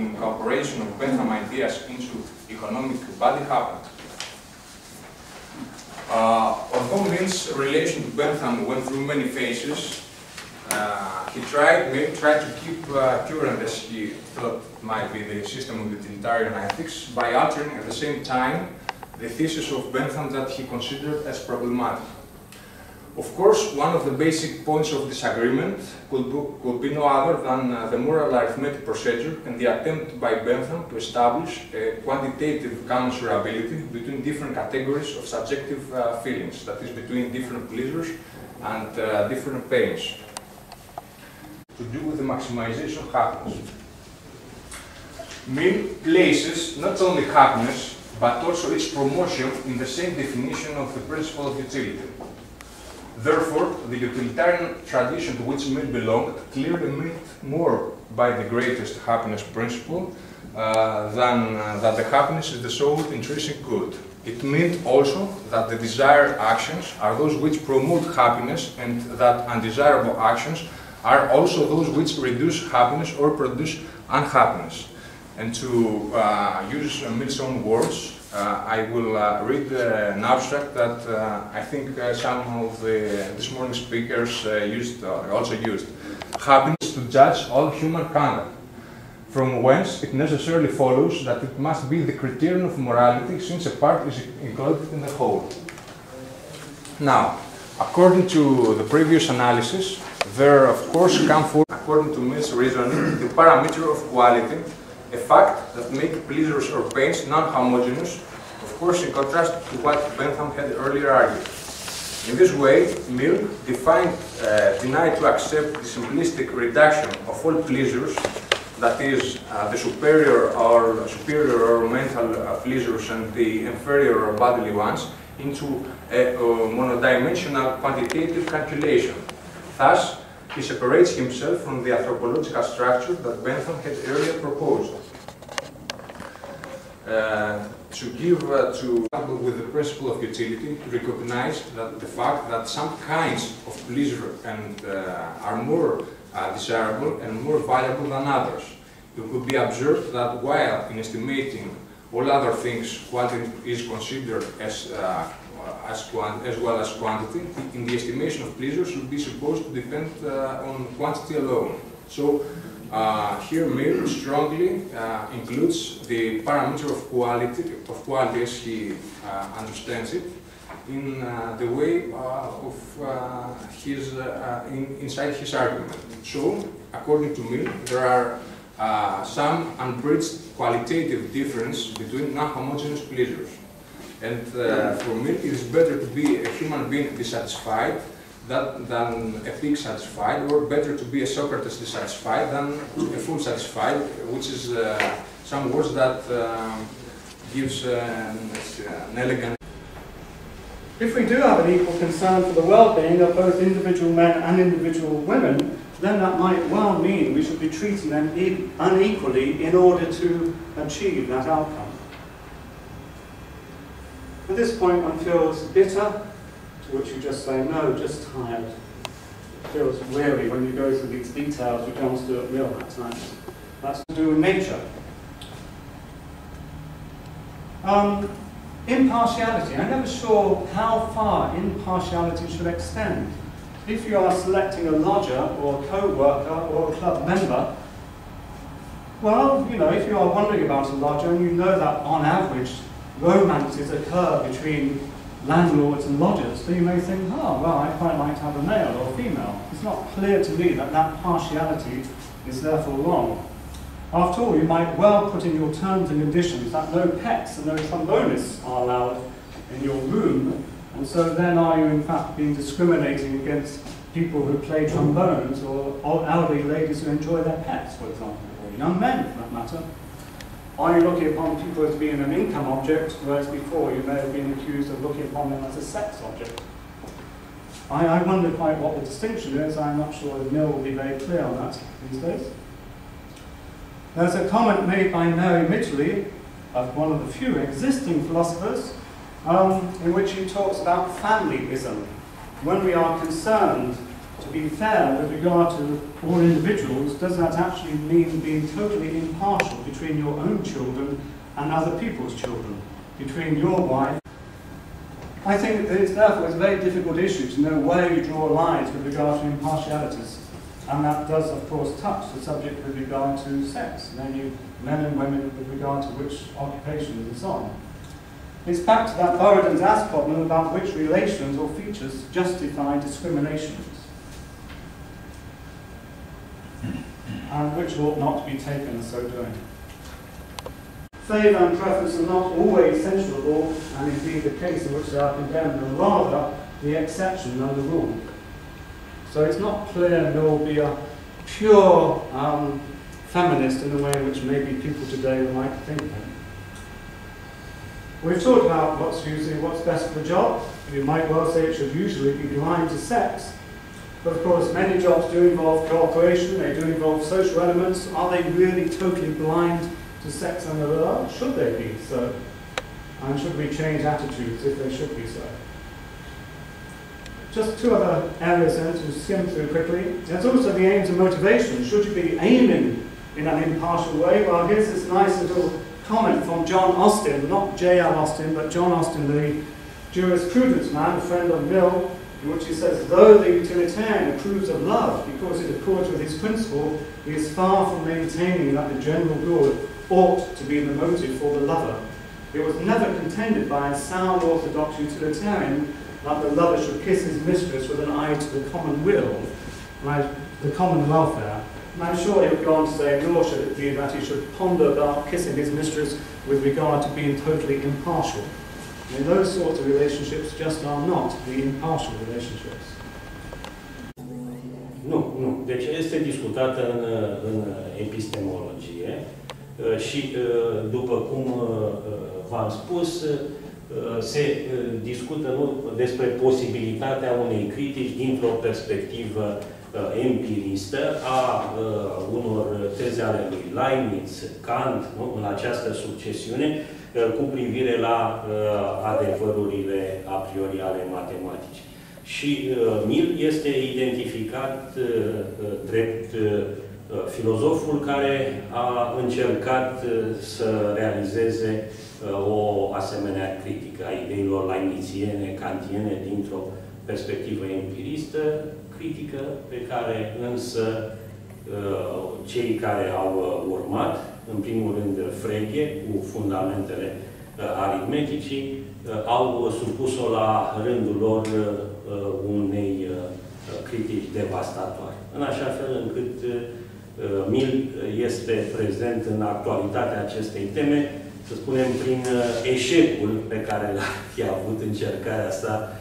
incorporation of Bentham ideas into economic body happened. Although Mill's relation to Bentham went through many phases, he tried to keep current, as he thought might be, the system of utilitarian ethics by altering at the same time the thesis of Bentham that he considered as problematic. Of course, one of the basic points of disagreement could be no other than the moral arithmetic procedure and the attempt by Bentham to establish a quantitative commensurability between different categories of subjective feelings, that is, between different pleasures and different pains, to do with the maximization of happiness. Mill places not only happiness, but also its promotion in the same definition of the principle of utility. Therefore, the utilitarian tradition to which Mill belonged clearly meant more by the greatest happiness principle than that the happiness is the sole intrinsic good. It meant also that the desired actions are those which promote happiness and that undesirable actions are also those which reduce happiness or produce unhappiness. And to use Mill's own words, I will read an abstract that I think some of this morning's speakers also used. Happiness to judge all human conduct, from whence it necessarily follows that it must be the criterion of morality, since a part is included in the whole. Now, according to the previous analysis, there of course come forth, according to Mill's reasoning, the parameter of quality, a fact that makes pleasures or pains non-homogeneous, of course in contrast to what Bentham had earlier argued. In this way, Mill denied to accept the simplistic reduction of all pleasures, that is, the superior or mental pleasures and the inferior or bodily ones, into a monodimensional quantitative calculation. Thus, he separates himself from the anthropological structure that Bentham had earlier proposed. To give with the principle of utility, to recognize that the fact that some kinds of pleasure are more desirable and more valuable than others. It could be observed that while in estimating all other things, quality is considered as well as quantity, in the estimation of pleasure should be supposed to depend on quantity alone. So here Mill strongly includes the parameter of quality as he understands it, in the way of inside his argument. So, according to Mill, there are some unbridged qualitative difference between non-homogeneous pleasures. And for Mill, it is better to be a human being dissatisfied than a pig satisfied, or better to be a Socrates dissatisfied than a fool satisfied, which is some words that gives an elegant. If we do have an equal concern for the well-being of both individual men and individual women, then that might well mean we should be treating them unequally in order to achieve that outcome. At this point, one feels bitter, to which you just say, no, just tired. It feels weary when you go through these details, you can't do it real that time. That's to do with nature. Impartiality. I'm never sure how far impartiality should extend. If you are selecting a lodger or a co-worker or a club member, well, you know, if you are wondering about a lodger and you know that on average romances occur between landlords and lodgers, so you may think, oh, well, I quite like to have a male or a female. It's not clear to me that that partiality is therefore wrong. After all, you might well put in your terms and conditions that no pets and no trombonists are allowed in your room, and so then are you in fact being discriminating against people who play trombones or elderly ladies who enjoy their pets, for example, or young men for that matter? Are you looking upon people as being an income object, whereas before you may have been accused of looking upon them as a sex object? I wonder quite what the distinction is. I'm not sure that Mill will be very clear on that these days. There's a comment made by Mary Midgley, one of the few existing philosophers, in which he talks about familyism. When we are concerned to be fair with regard to all individuals, does that actually mean being totally impartial between your own children and other people's children, between your wife? I think that it's therefore a very difficult issue to know where you draw lines with regard to impartialities. And that does, of course, touch the subject with regard to sex, namely men and women with regard to which occupations and so on. It's back to that Burden and Ask problem about which relations or features justify discriminations, and which ought not to be taken as so doing. Favour and preference are not always censurable, and indeed the case in which they are condemned, and rather the exception than the rule. So it's not clear nor be a pure feminist in the way in which maybe people today might think of. We've talked about what's best for the job. You might well say it should usually be blind to sex. But of course, many jobs do involve cooperation, they do involve social elements. Are they really totally blind to sex and the world? Should they be so? And should we change attitudes if they should be so? Just two other areas then to skim through quickly. There's also the aims and motivation. Should you be aiming in an impartial way? Well, here's this nice little comment from John Austin, not J.L. Austin, but John Austin, the jurisprudence man, a friend of Mill, in which he says, though the utilitarian approves of love because it accords with his principle, he is far from maintaining that the general good ought to be the motive for the lover. It was never contended by a sound orthodox utilitarian that the lover should kiss his mistress with an eye to the common will, right, the common welfare. And I'm sure he would go on to say, nor should it be that he should ponder about kissing his mistress with regard to being totally impartial. And those sorts of relationships just are not the impartial relationships. Nu. Deci este discutată în epistemologie și, după cum v-am spus, se discută nu despre posibilitatea unei critici dintr-o perspectivă empiristă a unor teze ale lui Leibniz, Kant, nu? În această succesiune, cu privire la adevărurile a priori ale matematicii. Și Mill este identificat drept filozoful care a încercat să realizeze o asemenea critică a ideilor leibniziene, kantiene, dintr-o perspectivă empiristă, critică pe care însă cei care au urmat, în primul rând Frege, cu fundamentele aritmeticii, au supus-o la rândul lor unei critici devastatoare. În așa fel încât Mill este prezent în actualitatea acestei teme, să spunem, prin eșecul pe care l-a avut încercarea sa